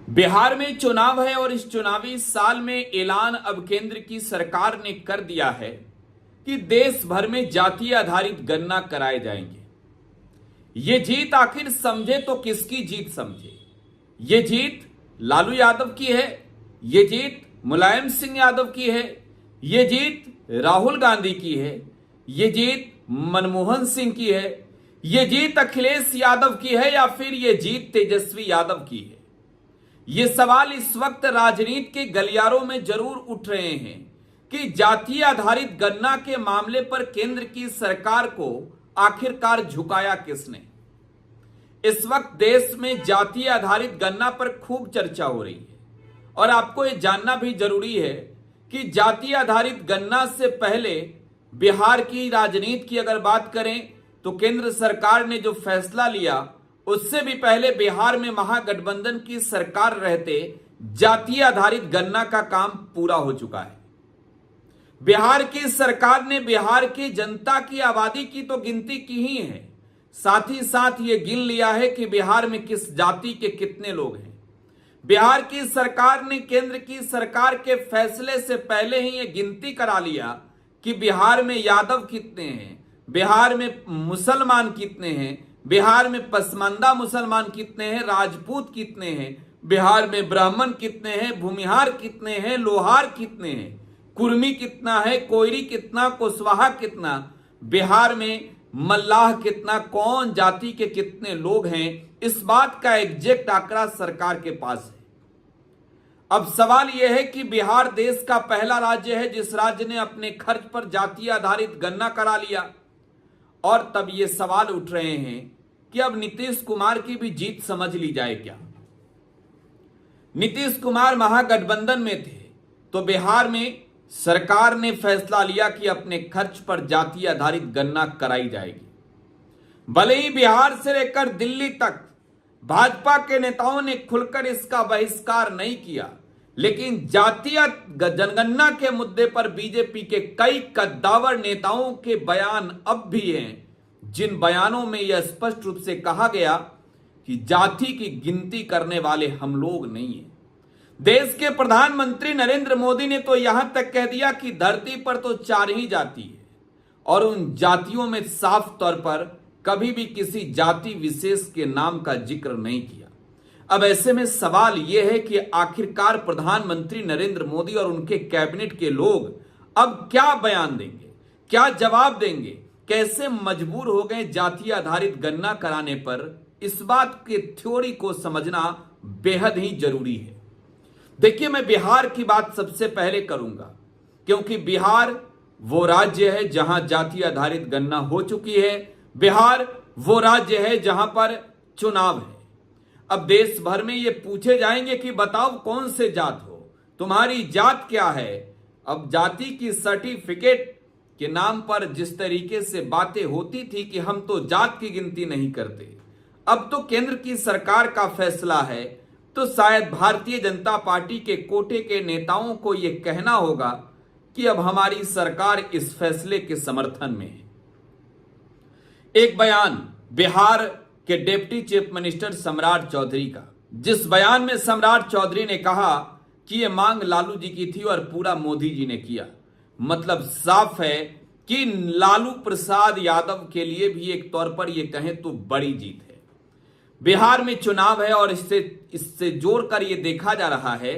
बिहार में चुनाव है और इस चुनावी साल में ऐलान अब केंद्र की सरकार ने कर दिया है कि देश भर में जातीय आधारित गणना कराए जाएंगे। ये जीत आखिर समझे तो किसकी जीत समझे? ये जीत लालू यादव की है, ये जीत मुलायम सिंह यादव की है, ये जीत राहुल गांधी की है, ये जीत मनमोहन सिंह की है, ये जीत अखिलेश यादव की है या फिर ये जीत तेजस्वी यादव की है? ये सवाल इस वक्त राजनीति के गलियारों में जरूर उठ रहे हैं कि जातीय आधारित गणना के मामले पर केंद्र की सरकार को आखिरकार झुकाया किसने। इस वक्त देश में जातीय आधारित गणना पर खूब चर्चा हो रही है और आपको यह जानना भी जरूरी है कि जातीय आधारित गणना से पहले बिहार की राजनीति की अगर बात करें तो केंद्र सरकार ने जो फैसला लिया उससे भी पहले बिहार में महागठबंधन की सरकार रहते जातीय आधारित गणना का काम पूरा हो चुका है। बिहार की सरकार ने बिहार की जनता की आबादी की तो गिनती की ही है, साथ ही साथ ये गिन लिया है कि बिहार में किस जाति के कितने लोग हैं। बिहार की सरकार ने केंद्र की सरकार के फैसले से पहले ही ये गिनती करा लिया कि बिहार में यादव कितने हैं, बिहार में मुसलमान कितने हैं, बिहार में पसमानदा मुसलमान कितने हैं, राजपूत कितने हैं, बिहार में ब्राह्मण कितने हैं, भूमिहार कितने हैं, लोहार कितने हैं, कुर्मी कितना है, कोयरी कितना, कुशवाहा कितना, बिहार में मल्लाह कितना, कौन जाति के कितने लोग हैं, इस बात का एग्जैक्ट आंकड़ा सरकार के पास है। अब सवाल यह है कि बिहार देश का पहला राज्य है जिस राज्य ने अपने खर्च पर जातीय आधारित गणना करा लिया और तब ये सवाल उठ रहे हैं कि अब नीतीश कुमार की भी जीत समझ ली जाए क्या। नीतीश कुमार महागठबंधन में थे तो बिहार में सरकार ने फैसला लिया कि अपने खर्च पर जातीय आधारित गणना कराई जाएगी। भले ही बिहार से लेकर दिल्ली तक भाजपा के नेताओं ने खुलकर इसका बहिष्कार नहीं किया, लेकिन जातीय जनगणना के मुद्दे पर बीजेपी के कई कद्दावर नेताओं के बयान अब भी हैं, जिन बयानों में यह स्पष्ट रूप से कहा गया कि जाति की गिनती करने वाले हम लोग नहीं हैं। देश के प्रधानमंत्री नरेंद्र मोदी ने तो यहां तक कह दिया कि धरती पर तो 4 ही जाति है और उन जातियों में साफ तौर पर कभी भी किसी जाति विशेष के नाम का जिक्र नहीं किया। अब ऐसे में सवाल यह है कि आखिरकार प्रधानमंत्री नरेंद्र मोदी और उनके कैबिनेट के लोग अब क्या बयान देंगे, क्या जवाब देंगे, कैसे मजबूर हो गए जातीय आधारित गणना कराने पर, इस बात के थ्योरी को समझना बेहद ही जरूरी है। देखिए, मैं बिहार की बात सबसे पहले करूंगा क्योंकि बिहार वो राज्य है जहां जातीय आधारित गणना हो चुकी है। बिहार वो राज्य है जहां पर चुनाव है। अब देश भर में ये पूछे जाएंगे कि बताओ कौन से जात हो, तुम्हारी जात क्या है। अब जाति की सर्टिफिकेट के नाम पर जिस तरीके से बातें होती थी कि हम तो जात की गिनती नहीं करते, अब तो केंद्र की सरकार का फैसला है तो शायद भारतीय जनता पार्टी के कोटे के नेताओं को यह कहना होगा कि अब हमारी सरकार इस फैसले के समर्थन में है। एक बयान बिहार के डिप्टी चीफ मिनिस्टर सम्राट चौधरी का, जिस बयान में सम्राट चौधरी ने कहा कि यह मांग लालू जी की थी और पूरा मोदी जी ने किया। मतलब साफ है कि लालू प्रसाद यादव के लिए भी एक तौर पर यह कहें तो बड़ी जीत है। बिहार में चुनाव है और इससे जोड़कर यह देखा जा रहा है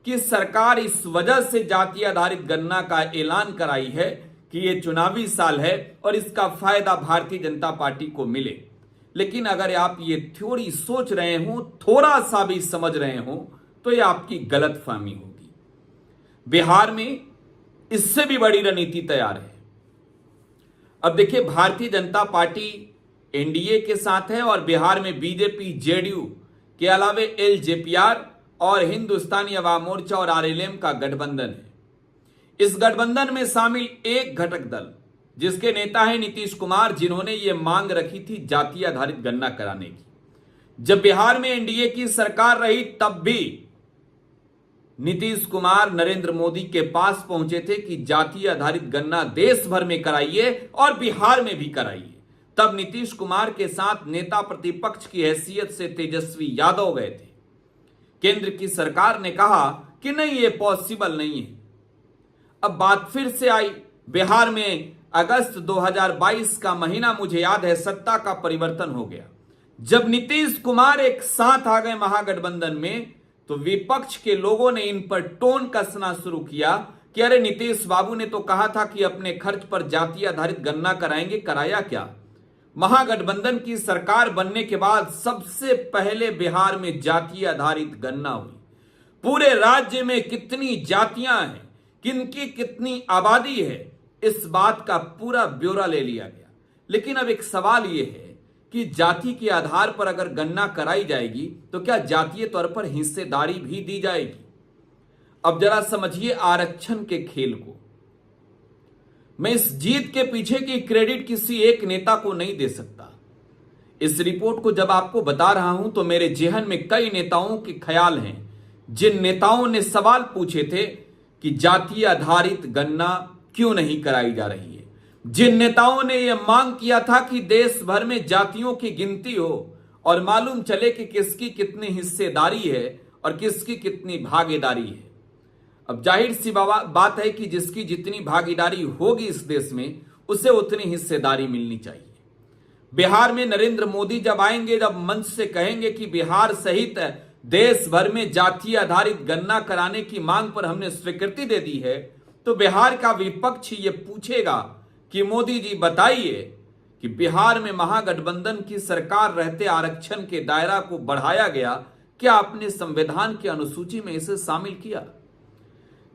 कि सरकार इस वजह से जातीय आधारित गणना का ऐलान कराई है कि यह चुनावी साल है और इसका फायदा भारतीय जनता पार्टी को मिले। लेकिन अगर आप ये थ्योरी सोच रहे हो, थोड़ा सा भी समझ रहे हो, तो यह आपकी गलतफहमी होगी। बिहार में इससे भी बड़ी रणनीति तैयार है। अब देखिए, भारतीय जनता पार्टी एनडीए के साथ है और बिहार में बीजेपी जेडीयू के अलावे एलजेपीआर और हिंदुस्तानी अवाम मोर्चा और आरएलएम का गठबंधन है। इस गठबंधन में शामिल एक घटक दल जिसके नेता है नीतीश कुमार, जिन्होंने यह मांग रखी थी जातीय आधारित गणना कराने की। जब बिहार में एनडीए की सरकार रही तब भी नीतीश कुमार नरेंद्र मोदी के पास पहुंचे थे कि जातीय आधारित गणना देश भर में कराइए और बिहार में भी कराइए। तब नीतीश कुमार के साथ नेता प्रतिपक्ष की हैसियत से तेजस्वी यादव गए थे। केंद्र की सरकार ने कहा कि नहीं, ये पॉसिबल नहीं है। अब बात फिर से आई। बिहार में अगस्त 2022 का महीना, मुझे याद है, सत्ता का परिवर्तन हो गया। जब नीतीश कुमार एक साथ आ गए महागठबंधन में, तो विपक्ष के लोगों ने इन पर टोन कसना शुरू किया कि अरे नीतीश बाबू ने तो कहा था कि अपने खर्च पर जाति आधारित गणना कराएंगे, कराया क्या? महागठबंधन की सरकार बनने के बाद सबसे पहले बिहार में जाति आधारित गणना हुई। पूरे राज्य में कितनी जातियां हैं, किनकी कितनी आबादी है, इस बात का पूरा ब्यौरा ले लिया गया। लेकिन अब एक सवाल यह है कि जाति के आधार पर अगर गणना कराई जाएगी तो क्या जातीय तौर पर हिस्सेदारी भी दी जाएगी? अब जरा समझिए आरक्षण के खेल को। मैं इस जीत के पीछे की क्रेडिट किसी एक नेता को नहीं दे सकता। इस रिपोर्ट को जब आपको बता रहा हूं तो मेरे जेहन में कई नेताओं के ख्याल हैं, जिन नेताओं ने सवाल पूछे थे कि जातीय आधारित गणना क्यों नहीं कराई जा रही है, जिन नेताओं ने यह मांग किया था कि देश भर में जातियों की गिनती हो और मालूम चले कि किसकी कितनी हिस्सेदारी है और किसकी कितनी भागीदारी है। अब जाहिर सी बात है कि जिसकी जितनी भागीदारी होगी इस देश में, उसे उतनी हिस्सेदारी मिलनी चाहिए। बिहार में नरेंद्र मोदी जब आएंगे, जब मंच से कहेंगे कि बिहार सहित देश भर में जातीय आधारित गणना कराने की मांग पर हमने स्वीकृति दे दी है, तो बिहार का विपक्ष ये पूछेगा कि मोदी जी बताइए कि बिहार में महागठबंधन की सरकार रहते आरक्षण के दायरा को बढ़ाया गया, क्या आपने संविधान की अनुसूची में इसे शामिल किया?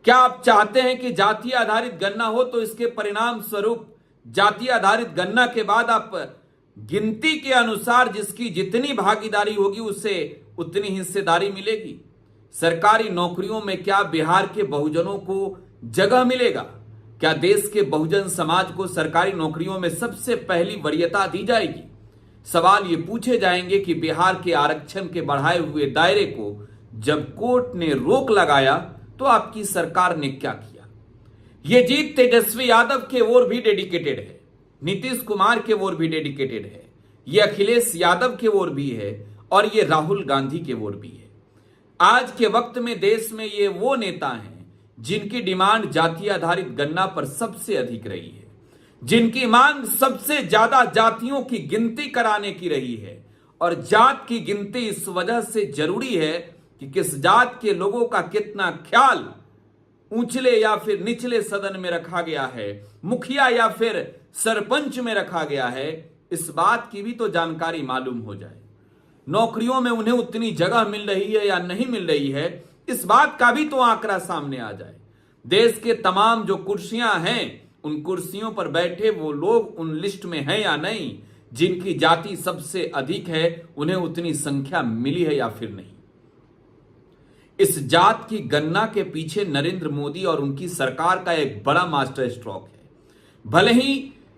क्या आप चाहते हैं कि जातीय आधारित गणना हो तो इसके परिणाम स्वरूप जातीय आधारित गणना के बाद आप गिनती के अनुसार जिसकी जितनी भागीदारी होगी उसे उतनी हिस्सेदारी मिलेगी? सरकारी नौकरियों में क्या बिहार के बहुजनों को जगह मिलेगा? क्या देश के बहुजन समाज को सरकारी नौकरियों में सबसे पहली वरीयता दी जाएगी? सवाल ये पूछे जाएंगे कि बिहार के आरक्षण के बढ़ाए हुए दायरे को जब कोर्ट ने रोक लगाया तो आपकी सरकार ने क्या किया? यह जीत तेजस्वी यादव के ओर भी डेडिकेटेड है, नीतीश कुमार के ओर भी डेडिकेटेड है, यह अखिलेश यादव के ओर भी है और यह राहुल गांधी के ओर भी है। आज के वक्त में देश में ये वो नेता हैं जिनकी डिमांड जातीय आधारित गणना पर सबसे अधिक रही है, जिनकी मांग सबसे ज्यादा जातियों की गिनती कराने की रही है। और जात की गिनती इस वजह से जरूरी है कि किस जात के लोगों का कितना ख्याल ऊंचले या फिर निचले सदन में रखा गया है, मुखिया या फिर सरपंच में रखा गया है, इस बात की भी तो जानकारी मालूम हो जाए। नौकरियों में उन्हें उतनी जगह मिल रही है या नहीं मिल रही है, इस बात का भी तो आंकड़ा सामने आ जाए। देश के तमाम जो कुर्सियां हैं, उन कुर्सियों पर बैठे वो लोग उन लिस्ट में हैं या नहीं, जिनकी जाति सबसे अधिक है, उन्हें उतनी संख्या मिली है या फिर नहीं। इस जात की गणना के पीछे नरेंद्र मोदी और उनकी सरकार का एक बड़ा मास्टर स्ट्रोक है। भले ही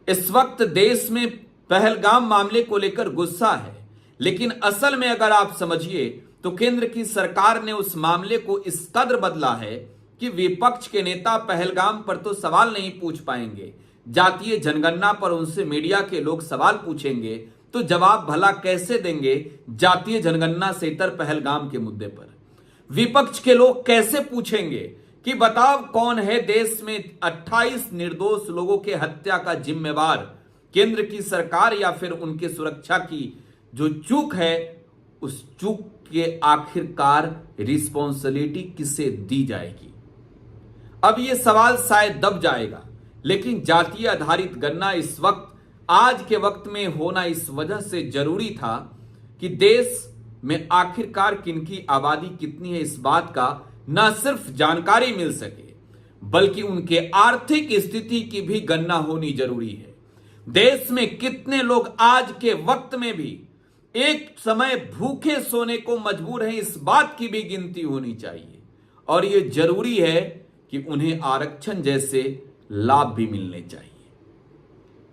इस वक्त देश में पहलगाम मामले को लेकर गुस्सा है, लेकिन असल में अगर आप समझिए तो केंद्र की सरकार ने उस मामले को इस कदर बदला है कि विपक्ष के नेता पहलगाम पर तो सवाल नहीं पूछ पाएंगे, जातीय जनगणना पर उनसे मीडिया के लोग सवाल पूछेंगे तो जवाब भला कैसे देंगे जातीय जनगणना से इतर पहलगाम के मुद्दे पर? विपक्ष के लोग कैसे पूछेंगे कि बताओ कौन है देश में 28 निर्दोष लोगों के हत्या का जिम्मेवार, केंद्र की सरकार या फिर उनके सुरक्षा की जो चूक है, उस चूक के आखिरकार रिस्पॉन्सिबिलिटी किसे दी जाएगी? अब यह सवाल शायद दब जाएगा, लेकिन जातीय आधारित गणना इस वक्त, आज के वक्त में होना इस वजह से जरूरी था कि देश में आखिरकार किनकी आबादी कितनी है, इस बात का न सिर्फ जानकारी मिल सके बल्कि उनके आर्थिक स्थिति की भी गणना होनी जरूरी है। देश में कितने लोग आज के वक्त में भी एक समय भूखे सोने को मजबूर हैं, इस बात की भी गिनती होनी चाहिए। और यह जरूरी है कि उन्हें आरक्षण जैसे लाभ भी मिलने चाहिए।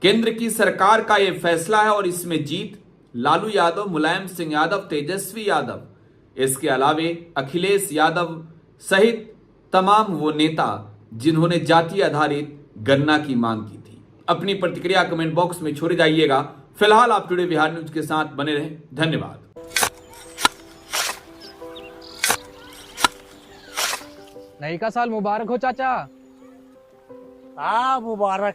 केंद्र की सरकार का यह फैसला है और इसमें जीत लालू यादव, मुलायम सिंह यादव, तेजस्वी यादव, इसके अलावे अखिलेश यादव सहित तमाम वो नेता जिन्होंने जाति आधारित गणना की मांग की थी। अपनी प्रतिक्रिया कमेंट बॉक्स में छोड़ जाइएगा। फिलहाल आप टुडे बिहार न्यूज के साथ बने रहें। धन्यवाद। नई का साल मुबारक हो चाचा। हाँ मुबारक।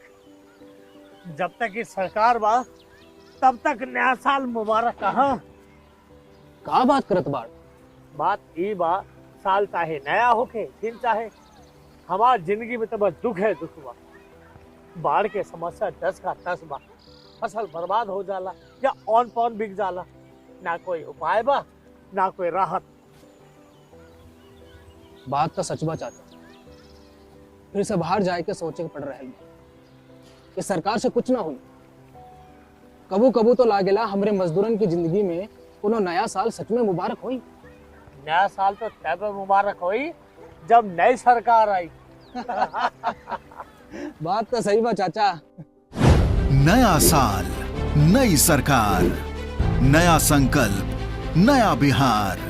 जब तक ये सरकार बा तब तक नया साल मुबारक कहाँ। का बात करत बाड़? बात ई बा, साल चाहे नया होके दिन चाहे, हमार जिंदगी में तो बस दुख है, दुख बा। बाढ़ के समस्या 10 का 10 बा। फसल बर्बाद हो जाला या ऑन पॉन बिक जाला, ना कोई उपाय बा ना कोई राहत। बात तो सच बा चाचा। फिर से बाहर जाए के सोचे के पड़ रहा है कि सरकार से कुछ ना हुई। कबू कबू तो लागेला हमरे मजदूरन की जिंदगी में कोनो नया साल सच में मुबारक होई। नया साल तो तब मुबारक होई जब नई सरकार आई। बात तो सही बा चाचा। नया साल, नई सरकार, नया संकल्प, नया बिहार।